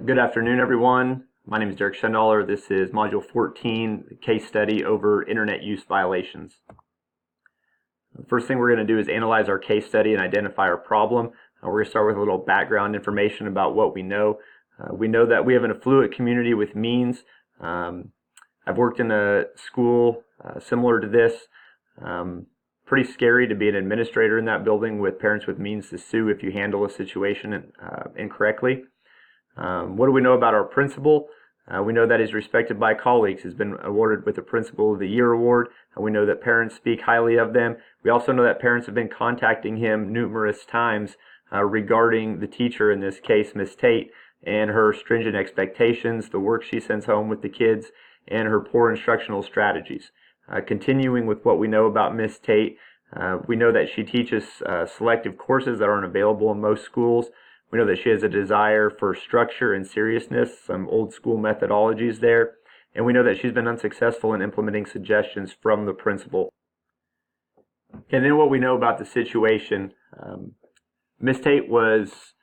Good afternoon, everyone. My name is Derek Schendaler. This is Module 14, the case study over internet use violations. The first thing we're going to do is analyze our case study and identify our problem. We're going to start with a little background information about what we know. We know that we have an affluent community with means. I've worked in a school similar to this. Pretty scary to be an administrator in that building with parents with means to sue if you handle a situation incorrectly. What do we know about our principal? We know that he's respected by colleagues. He's been awarded with the Principal of the Year award. We know that parents speak highly of them. We also know that parents have been contacting him numerous times regarding the teacher, in this case, Miss Tate, and her stringent expectations, the work she sends home with the kids, and her poor instructional strategies. Continuing with what we know about Miss Tate, we know that she teaches selective courses that aren't available in most schools. We know that she has a desire for structure and seriousness, some old school methodologies there, and we know that she's been unsuccessful in implementing suggestions from the principal. And then what we know about the situation, Miss Tate was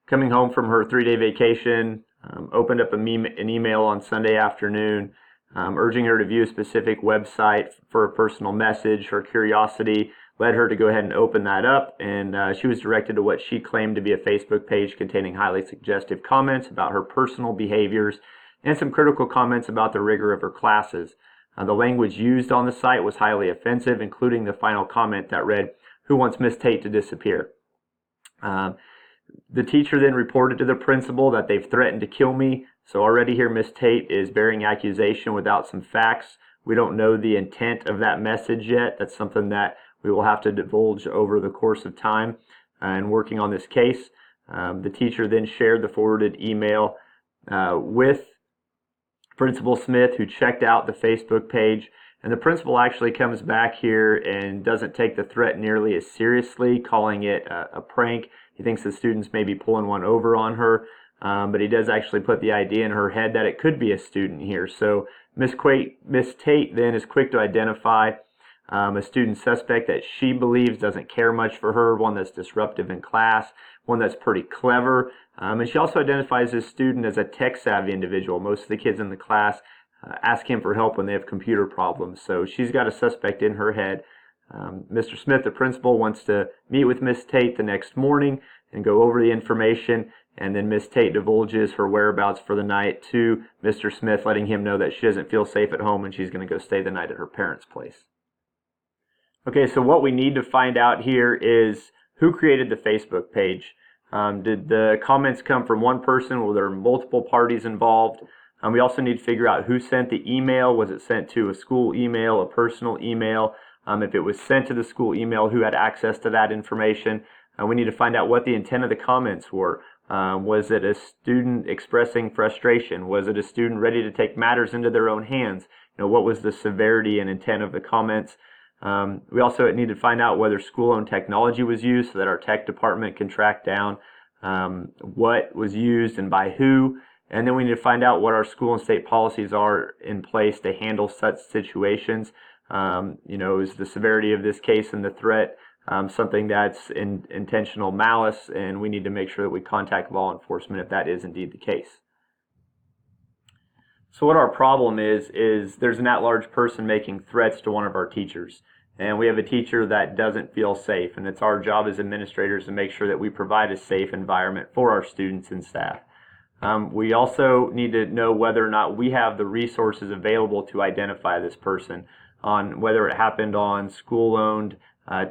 coming home from her 3-day vacation, opened up an email on Sunday afternoon, urging her to view a specific website for a personal message. Her curiosity led her to go ahead and open that up, and she was directed to what she claimed to be a Facebook page containing highly suggestive comments about her personal behaviors and some critical comments about the rigor of her classes. The language used on the site was highly offensive, including the final comment that read, "Who wants Miss Tate to disappear?" The teacher then reported to the principal that they've threatened to kill me. So already here Miss Tate is bearing accusation without some facts. We don't know the intent of that message yet. That's something that we will have to divulge over the course of time and working on this case. The teacher then shared the forwarded email with Principal Smith, who checked out the Facebook page. And the principal actually comes back here and doesn't take the threat nearly as seriously, calling it a prank. He thinks the students may be pulling one over on her, but he does actually put the idea in her head that it could be a student here. So Miss Tate then is quick to identify a student suspect that she believes doesn't care much for her, one that's disruptive in class, one that's pretty clever. And she also identifies this student as a tech-savvy individual. Most of the kids in the class ask him for help when they have computer problems. So she's got a suspect in her head. Mr. Smith, the principal, wants to meet with Miss Tate the next morning and go over the information, and then Miss Tate divulges her whereabouts for the night to Mr. Smith, letting him know that she doesn't feel safe at home and she's going to go stay the night at her parents' place. Okay, so what we need to find out here is who created the Facebook page. Did the comments come from one person? Were there multiple parties involved? We also need to figure out who sent the email. Was it sent to a school email, a personal email? If it was sent to the school email, who had access to that information? We need to find out what the intent of the comments were. Was it a student expressing frustration? Was it a student ready to take matters into their own hands? What was the severity and intent of the comments? We also need to find out whether school-owned technology was used so that our tech department can track down what was used and by who. And then we need to find out what our school and state policies are in place to handle such situations. Is the severity of this case and the threat something that's intentional malice, and we need to make sure that we contact law enforcement if that is indeed the case. So what our problem is there's an at-large person making threats to one of our teachers. And we have a teacher that doesn't feel safe, and it's our job as administrators to make sure that we provide a safe environment for our students and staff. We also need to know whether or not we have the resources available to identify this person, on whether it happened on school-owned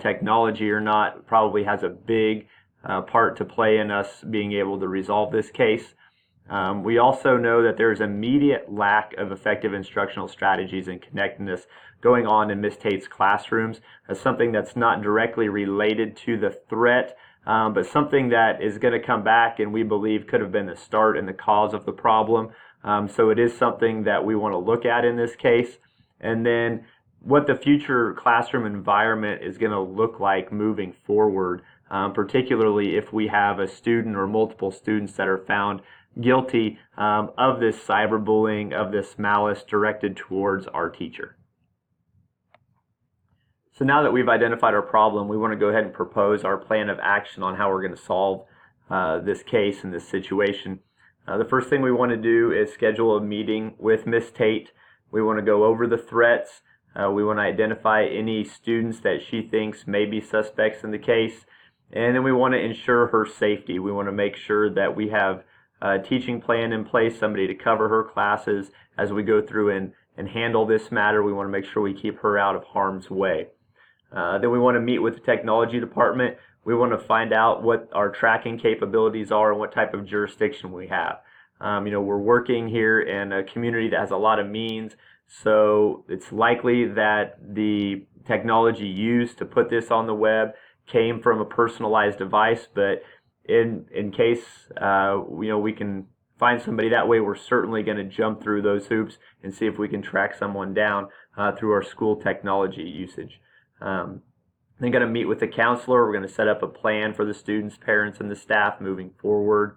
technology or not. Probably has a big part to play in us being able to resolve this case. We also know that there's immediate lack of effective instructional strategies and connectedness going on in Miss Tate's classrooms. As something that's not directly related to the threat, but something that is going to come back and we believe could have been the start and the cause of the problem. So it is something that we want to look at in this case. And then what the future classroom environment is going to look like moving forward, particularly if we have a student or multiple students that are found guilty of this cyberbullying, of this malice directed towards our teacher. So now that we've identified our problem, we want to go ahead and propose our plan of action on how we're going to solve this case and this situation. The first thing we want to do is schedule a meeting with Miss Tate. We want to go over the threats. We want to identify any students that she thinks may be suspects in the case. And then we want to ensure her safety. We want to make sure that we have a teaching plan in place, somebody to cover her classes as we go through and handle this matter. We want to make sure we keep her out of harm's way. Then we want to meet with the technology department. We want to find out what our tracking capabilities are and what type of jurisdiction we have. We're working here in a community that has a lot of means, so it's likely that the technology used to put this on the web came from a personalized device, but in case we can find somebody that way, we're certainly going to jump through those hoops and see if we can track someone down through our school technology usage. Then going to meet with the counselor. We're going to set up a plan for the students, parents, and the staff moving forward.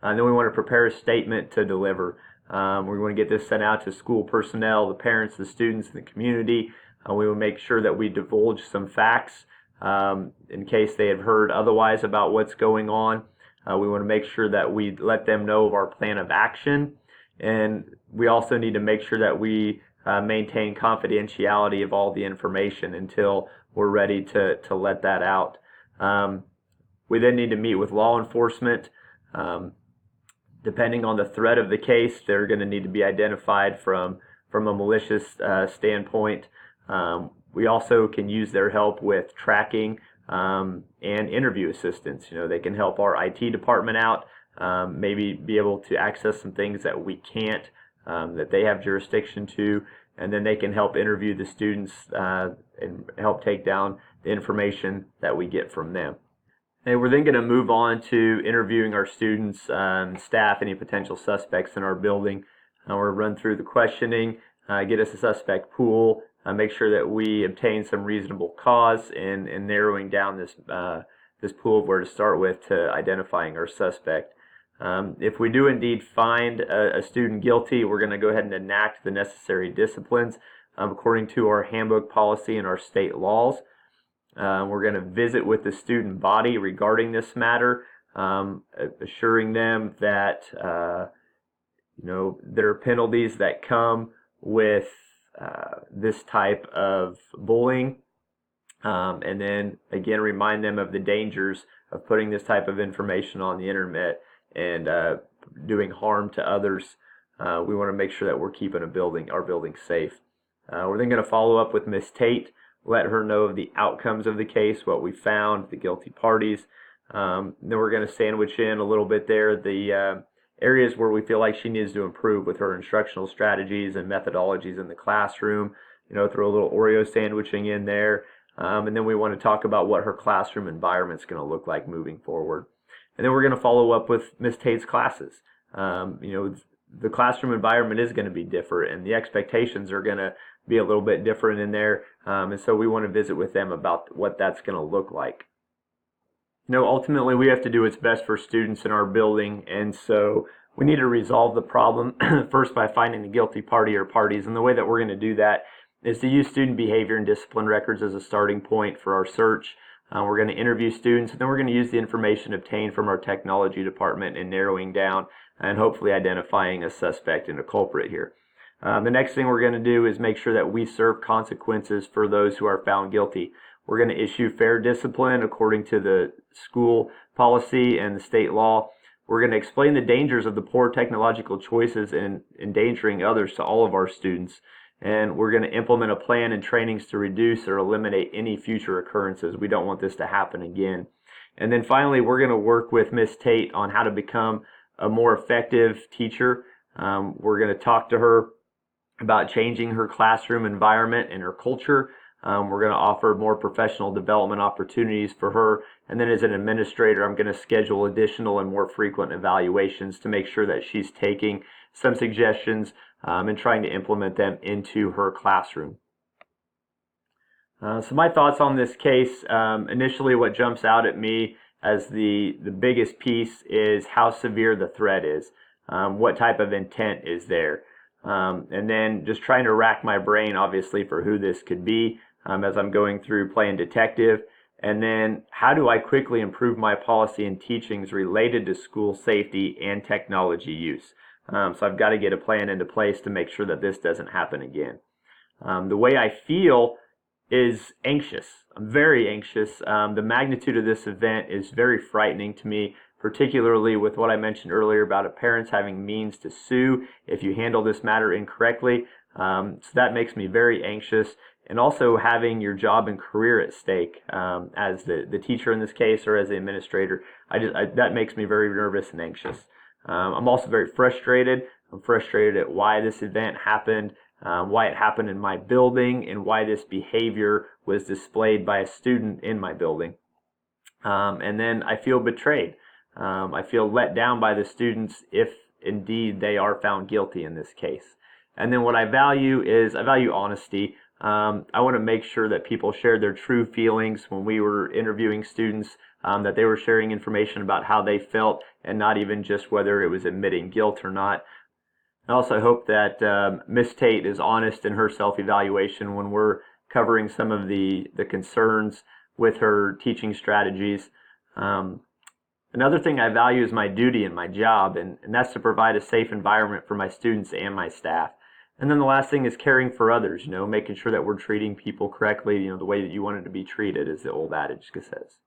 And then we want to prepare a statement to deliver. We want to get this sent out to school personnel, the parents, the students, and the community. We will make sure that we divulge some facts in case they have heard otherwise about what's going on. We want to make sure that we let them know of our plan of action. And we also need to make sure that we maintain confidentiality of all the information until we're ready to let that out. We then need to meet with law enforcement. Depending on the threat of the case, they're going to need to be identified from a malicious standpoint. We also can use their help with tracking and interview assistance. They can help our IT department out, maybe be able to access some things that we can't, that they have jurisdiction to, and then they can help interview the students and help take down the information that we get from them. And we're then going to move on to interviewing our students, staff, any potential suspects in our building. We'll run through the questioning, get us a suspect pool, make sure that we obtain some reasonable cause in narrowing down this pool of where to start with to identifying our suspect. If we do indeed find a student guilty, we're going to go ahead and enact the necessary disciplines according to our handbook policy and our state laws. We're going to visit with the student body regarding this matter, assuring them that there are penalties that come with this type of bullying, and then again remind them of the dangers of putting this type of information on the internet and doing harm to others. We want to make sure that we're keeping our building safe. We're then going to follow up with Miss Tate, let her know of the outcomes of the case, what we found, the guilty parties. Then we're going to sandwich in a little bit there the areas where we feel like she needs to improve with her instructional strategies and methodologies in the classroom. Throw a little Oreo sandwiching in there. And then we want to talk about what her classroom environment's going to look like moving forward. And then we're going to follow up with Miss Tate's classes. The classroom environment is going to be different, and the expectations are going to be a little bit different in there. And so we want to visit with them about what that's going to look like. Ultimately, we have to do what's best for students in our building, and so we need to resolve the problem first by finding the guilty party or parties. And the way that we're going to do that is to use student behavior and discipline records as a starting point for our search. We're going to interview students, and then we're going to use the information obtained from our technology department in narrowing down and hopefully identifying a suspect and a culprit here. The next thing we're going to do is make sure that we serve consequences for those who are found guilty. We're going to issue fair discipline according to the school policy and the state law. We're going to explain the dangers of the poor technological choices in endangering others to all of our students. And we're going to implement a plan and trainings to reduce or eliminate any future occurrences. We don't want this to happen again. And then finally, we're going to work with Miss Tate on how to become a more effective teacher. We're going to talk to her about changing her classroom environment and her culture. We're going to offer more professional development opportunities for her. And then as an administrator, I'm going to schedule additional and more frequent evaluations to make sure that she's taking some suggestions and trying to implement them into her classroom. So my thoughts on this case, initially what jumps out at me as the biggest piece is how severe the threat is. What type of intent is there? And then just trying to rack my brain, obviously, for who this could be as I'm going through playing detective. And then how do I quickly improve my policy and teachings related to school safety and technology use? So I've got to get a plan into place to make sure that this doesn't happen again. The way I feel is anxious. I'm very anxious. The magnitude of this event is very frightening to me, particularly with what I mentioned earlier about parents having means to sue if you handle this matter incorrectly. So that makes me very anxious. And also having your job and career at stake as the teacher in this case, or as the administrator, that makes me very nervous and anxious. I'm also very frustrated. I'm frustrated at why this event happened, why it happened in my building, and why this behavior was displayed by a student in my building. And then I feel betrayed. I feel let down by the students if indeed they are found guilty in this case. And then what I value is, I value honesty. I want to make sure that people share their true feelings when we were interviewing students, that they were sharing information about how they felt and not even just whether it was admitting guilt or not. I also hope that Ms. Tate is honest in her self-evaluation when we're covering some of the concerns with her teaching strategies. Another thing I value is my duty and my job, and that's to provide a safe environment for my students and my staff. And then the last thing is caring for others, making sure that we're treating people correctly, the way that you wanted to be treated, as the old adage says.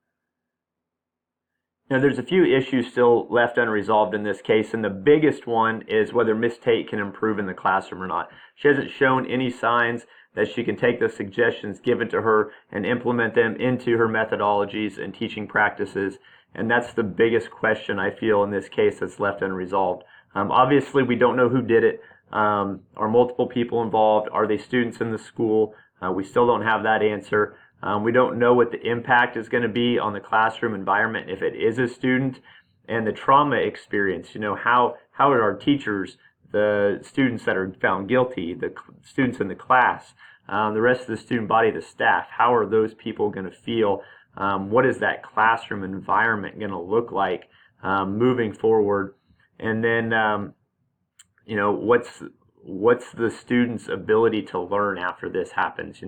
There's a few issues still left unresolved in this case, and the biggest one is whether Ms. Tate can improve in the classroom or not. She hasn't shown any signs that she can take the suggestions given to her and implement them into her methodologies and teaching practices, and that's the biggest question I feel in this case that's left unresolved. Obviously, we don't know who did it. Are multiple people involved? Are they students in the school? We still don't have that answer. We don't know what the impact is going to be on the classroom environment if it is a student, and the trauma experience. How are our teachers, the students that are found guilty, the students in the class, the rest of the student body, the staff, how are those people going to feel? What is that classroom environment going to look like moving forward? And then what's the student's ability to learn after this happens?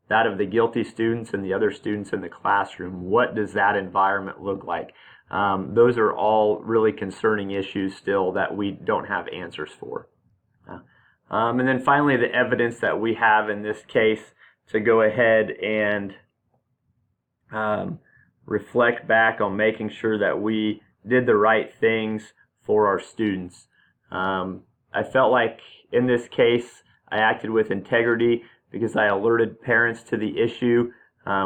That of the guilty students and the other students in the classroom. What does that environment look like? Those are all really concerning issues still that we don't have answers for. And then finally, the evidence that we have in this case to go ahead and reflect back on making sure that we did the right things for our students. I felt like in this case I acted with integrity because I alerted parents to the issue.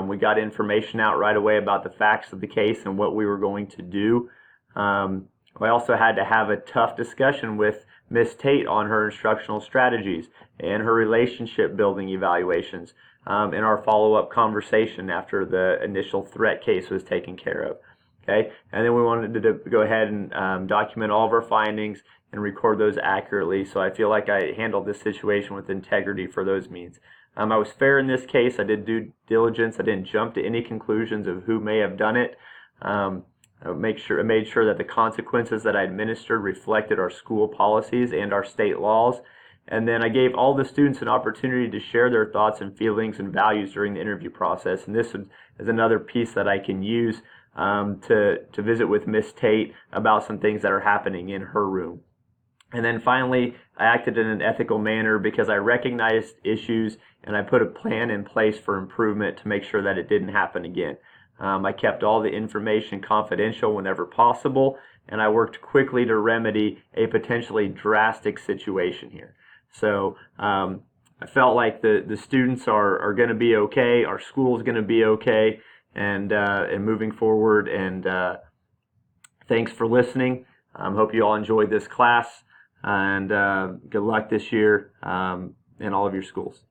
We got information out right away about the facts of the case and what we were going to do. I also had to have a tough discussion with Ms. Tate on her instructional strategies and her relationship building evaluations in our follow-up conversation after the initial threat case was taken care of. Okay, and then we wanted to go ahead and document all of our findings and record those accurately. So I feel like I handled this situation with integrity for those means. I was fair in this case. I did due diligence. I didn't jump to any conclusions of who may have done it. I made sure that the consequences that I administered reflected our school policies and our state laws. And then I gave all the students an opportunity to share their thoughts and feelings and values during the interview process. And this is another piece that I can use to visit with Miss Tate about some things that are happening in her room. And then finally, I acted in an ethical manner because I recognized issues and I put a plan in place for improvement to make sure that it didn't happen again. I kept all the information confidential whenever possible, and I worked quickly to remedy a potentially drastic situation here. So I felt like the students are going to be okay, our school is going to be okay, and moving forward. And thanks for listening. Hope you all enjoyed this class, and good luck this year in all of your schools.